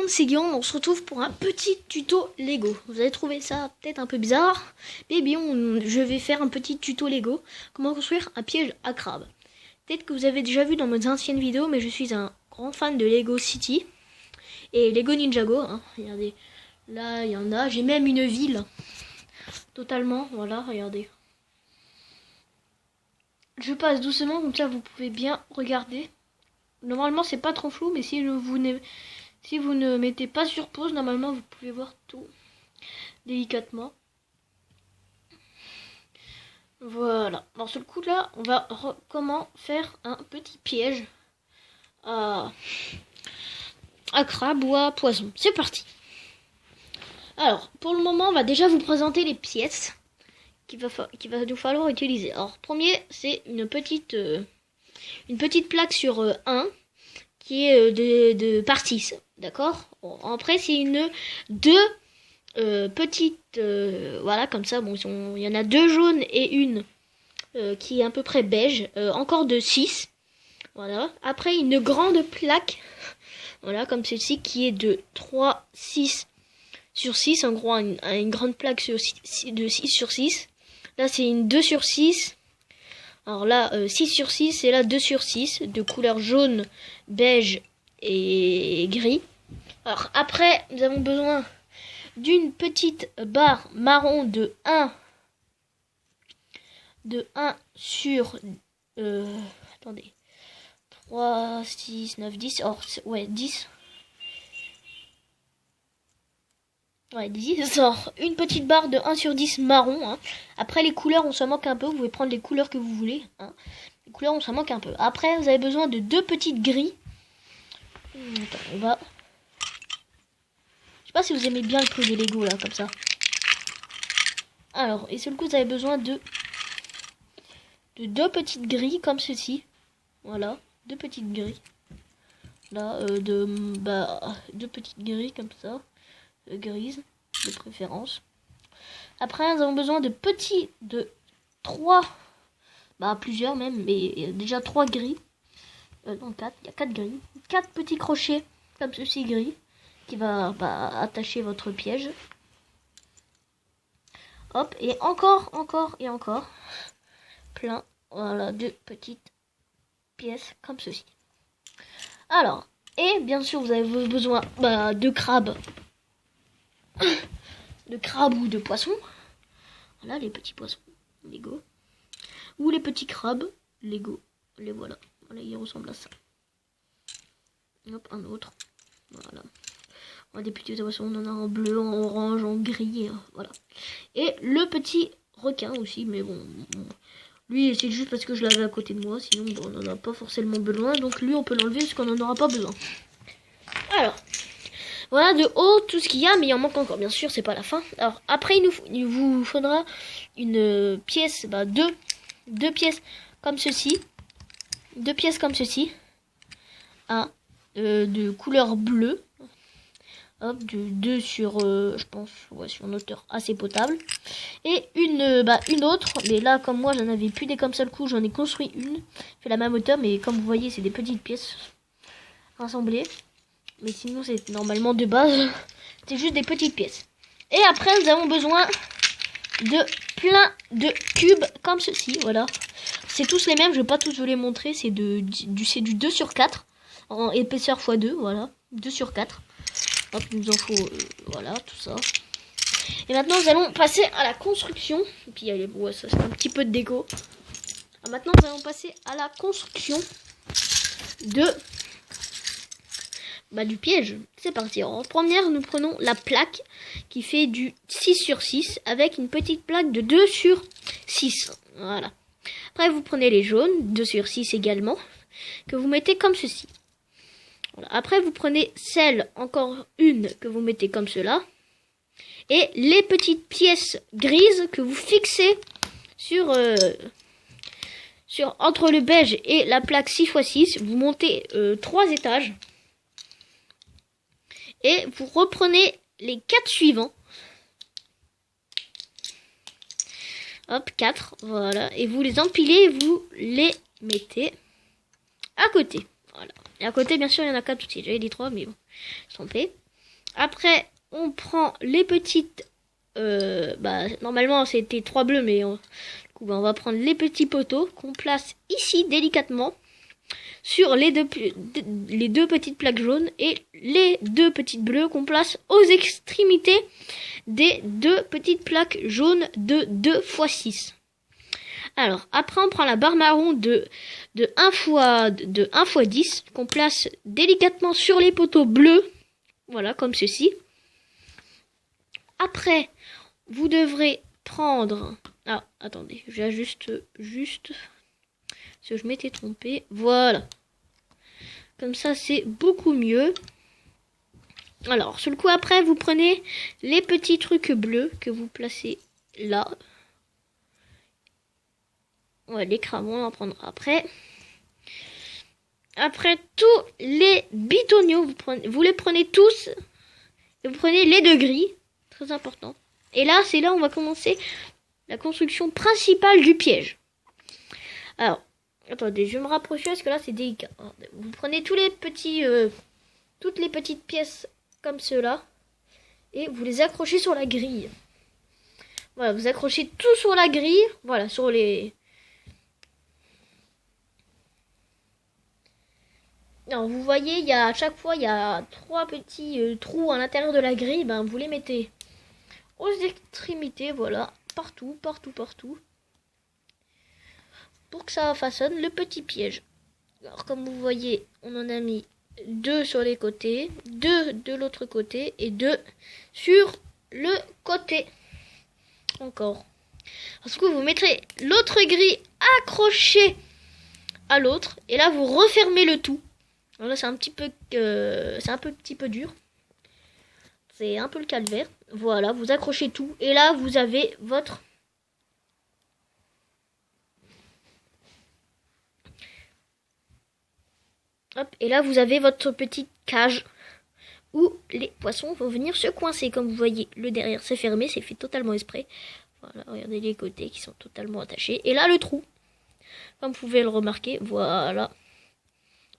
monde, c'est Guillaume, on se retrouve pour un petit tuto Lego. Vous avez trouvé ça peut-être un peu bizarre, mais bien je vais faire un petit tuto Lego. Comment construire un piège à crabe. Peut-être que vous avez déjà vu dans mes anciennes vidéos, mais je suis un grand fan de Lego City et Lego Ninjago. Hein. Regardez, là il y en a, j'ai même une ville, totalement, voilà, regardez. Je passe doucement, comme ça vous pouvez bien regarder. Normalement c'est pas trop flou, mais si vous ne mettez pas sur pause, normalement vous pouvez voir tout délicatement. Voilà. Alors sur le coup là, on va comment faire un petit piège à crabe ou à poisson. C'est parti. Alors pour le moment, on va déjà vous présenter les pièces qu'il va nous falloir utiliser. Alors premier, c'est une petite plaque sur 1 qui est de par 6, d'accord. Bon, après c'est deux petites, voilà, comme ça. Bon, il y en a 2 jaunes et une qui est à peu près beige, encore de 6, voilà. Après une grande plaque, voilà, comme celle-ci, qui est de 6 sur 6, en gros une grande plaque de 6 sur 6. Là c'est une 2 sur 6. Alors là, 6 sur 6, et là 2 sur 6, de couleur jaune, beige et gris. Alors après, nous avons besoin d'une petite barre marron de 1 sur... attendez. 3, 6, 9, 10. Or, ouais, 10. Ouais, 10. Alors, une petite barre de 1 sur 10 marron. Hein. Après, les couleurs, on s'en manque un peu. Vous pouvez prendre les couleurs que vous voulez. Hein. Les couleurs, on s'en manque un peu. Après, vous avez besoin de 2 petites grilles. Attends, on va... Je sais pas si vous aimez bien le truc des Lego, là, comme ça. Alors, et sur le coup, vous avez besoin de 2 petites grilles, comme ceci. Voilà, 2 petites grilles. Là, 2 petites grilles, comme ça. Grises, de préférence. Après, nous avons besoin de 3, plusieurs même, mais déjà 3 grilles. Non, 4, il y a 4 grilles. 4 petits crochets, comme ceci, gris, qui va attacher votre piège. Hop, et encore, plein, voilà, de petites pièces, comme ceci. Alors, et bien sûr, vous avez besoin de crabes. De crabes ou de poissons. Voilà, les petits poissons Lego. Ou les petits crabes Lego. Les voilà. Voilà, ils ressemblent à ça. Hop, un autre. Voilà. On a des petits poissons, on en a en bleu, en orange, en gris. Voilà. Et le petit requin aussi, mais bon. Lui, c'est juste parce que je l'avais à côté de moi. Sinon, on n'en a pas forcément besoin. Donc lui, on peut l'enlever parce qu'on n'en aura pas besoin. Alors. Voilà de haut tout ce qu'il y a, mais il en manque encore, bien sûr, c'est pas la fin. Alors après, il vous faudra une pièce, deux pièces comme ceci. 2 pièces comme ceci. De couleur bleue. Hop, de 2 sur, je pense, ouais, sur une hauteur assez potable. Et une autre, mais là, comme moi, j'en avais plus des comme ça le coup, j'en ai construit une. Fait la même hauteur, mais comme vous voyez, c'est des petites pièces rassemblées. Mais sinon, c'est normalement de base, c'est juste des petites pièces. Et après, nous avons besoin de plein de cubes comme ceci, voilà. C'est tous les mêmes, je vais pas tous vous les montrer, c'est du 2 sur 4 en épaisseur x2, voilà, 2 sur 4. Hop, il nous en faut, voilà, tout ça. Et maintenant, nous allons passer à la construction. Et puis, ouais, ça c'est un petit peu de déco. Alors, maintenant, nous allons passer à la construction du piège. C'est parti. Alors, en première, nous prenons la plaque qui fait du 6 sur 6 avec une petite plaque de 2 sur 6. Voilà. Après, vous prenez les jaunes, 2 sur 6 également, que vous mettez comme ceci. Voilà. Après, vous prenez celle, encore une, que vous mettez comme cela. Et les petites pièces grises que vous fixez entre le beige et la plaque 6x6. Vous montez 3 étages. Et vous reprenez les 4 suivants. Hop, 4, voilà. Et vous les empilez, vous les mettez à côté. Voilà. Et à côté, bien sûr, il y en a 4 aussi. J'avais dit 3, mais bon, trompé. Après, on prend les petites... normalement, c'était 3 bleus, mais du coup, on va prendre les petits poteaux qu'on place ici délicatement sur les deux petites plaques jaunes et les 2 petites bleues qu'on place aux extrémités des 2 petites plaques jaunes de 2 x 6. Alors, après, on prend la barre marron de 1 x 10 qu'on place délicatement sur les poteaux bleus. Voilà, comme ceci. Après, vous devrez prendre... Ah, attendez, j'ajuste juste... Parce que je m'étais trompé. Voilà. Comme ça, c'est beaucoup mieux. Alors, sur le coup, après, vous prenez les petits trucs bleus que vous placez là. Ouais, les cramonds, on en prendra après. Après, tous les bitoniaux, vous les prenez tous. Et vous prenez les 2 gris. Très important. Et là, c'est là où on va commencer la construction principale du piège. Alors, attendez, je vais me rapprocher parce que là, c'est délicat. Vous prenez tous les petits, toutes les petites pièces comme cela. Et vous les accrochez sur la grille. Voilà, vous accrochez tout sur la grille. Voilà, sur les... Alors, vous voyez, il y a, à chaque fois, il y a 3 petits trous à l'intérieur de la grille. Ben, vous les mettez aux extrémités, voilà, partout. Pour que ça façonne le petit piège. Alors, comme vous voyez, on en a mis 2 sur les côtés, 2 de l'autre côté et 2 sur le côté. Encore. Parce que vous mettrez l'autre grille accrochée à l'autre et là, vous refermez le tout. Alors là, c'est un petit peu dur. C'est un peu le calvaire. Voilà, vous accrochez tout. Et là, vous avez votre... Hop, et là, vous avez votre petite cage où les poissons vont venir se coincer. Comme vous voyez, le derrière, c'est fermé. C'est fait totalement exprès. Voilà, regardez les côtés qui sont totalement attachés. Et là, le trou. Comme vous pouvez le remarquer, voilà.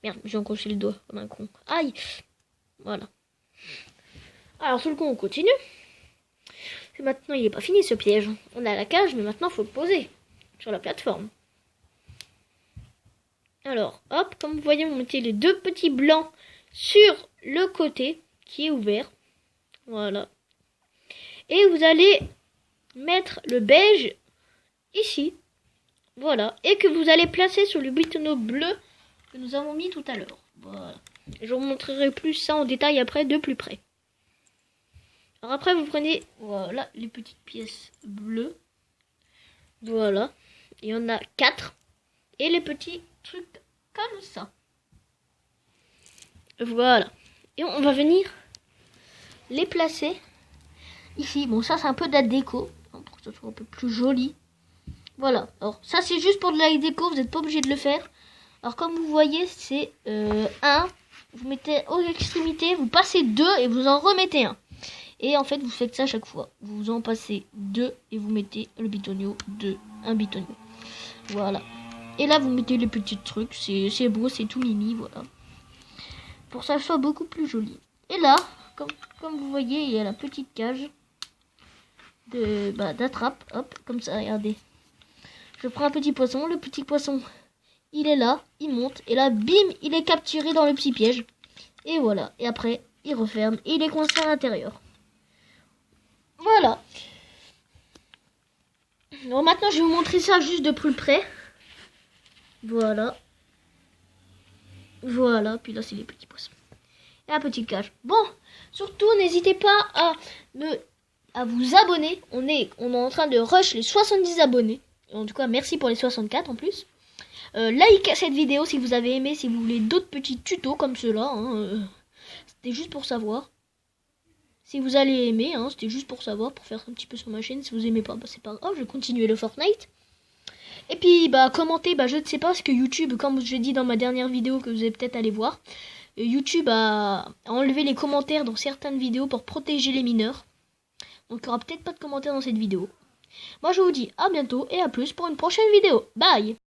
Merde, j'ai encoché le doigt comme un con. Aïe. Voilà. Alors, sur le coup, on continue. Et maintenant, il n'est pas fini ce piège. On a la cage, mais maintenant, il faut le poser sur la plateforme. Alors, hop, comme vous voyez, vous mettez les 2 petits blancs sur le côté qui est ouvert. Voilà. Et vous allez mettre le beige ici. Voilà. Et que vous allez placer sur le butonneau bleu que nous avons mis tout à l'heure. Voilà. Je vous montrerai plus ça en détail après, de plus près. Alors après, vous prenez, voilà, les petites pièces bleues. Voilà. Il y en a 4. Et les petits trucs comme ça. Voilà. Et on va venir les placer ici. Bon, ça, c'est un peu de la déco. Pour que ça soit un peu plus joli. Voilà. Alors, ça, c'est juste pour de la déco. Vous n'êtes pas obligé de le faire. Alors, comme vous voyez, c'est 1. Vous mettez aux extrémités. Vous passez 2 et vous en remettez 1. Et en fait, vous faites ça à chaque fois. Vous en passez 2 et vous mettez le bitonio de un bitonio. Voilà. Et là, vous mettez les petits trucs. C'est beau, c'est tout mimi, voilà. Pour que ça soit beaucoup plus joli. Et là, comme vous voyez, il y a la petite cage d'attrape. Hop, comme ça, regardez. Je prends un petit poisson. Le petit poisson, il est là, il monte. Et là, bim, il est capturé dans le petit piège. Et voilà. Et après, il referme et il est coincé à l'intérieur. Voilà. Alors maintenant, je vais vous montrer ça juste de plus près. Voilà. Voilà. Puis là, c'est les petits poissons. Et la petite cage. Bon, surtout, n'hésitez pas à vous abonner. On est en train de rush les 70 abonnés. En tout cas, merci pour les 64 en plus. Likez cette vidéo si vous avez aimé, si vous voulez d'autres petits tutos comme ceux-là. C'était juste pour savoir. Si vous allez aimer, c'était juste pour savoir, pour faire un petit peu sur ma chaîne. Si vous aimez pas, c'est pas grave, je vais continuer le Fortnite. Et puis, commentez, je ne sais pas, parce que YouTube, comme je l'ai dit dans ma dernière vidéo que vous allez peut-être aller voir, YouTube a enlevé les commentaires dans certaines vidéos pour protéger les mineurs. Donc, il n'y aura peut-être pas de commentaires dans cette vidéo. Moi, je vous dis à bientôt et à plus pour une prochaine vidéo. Bye!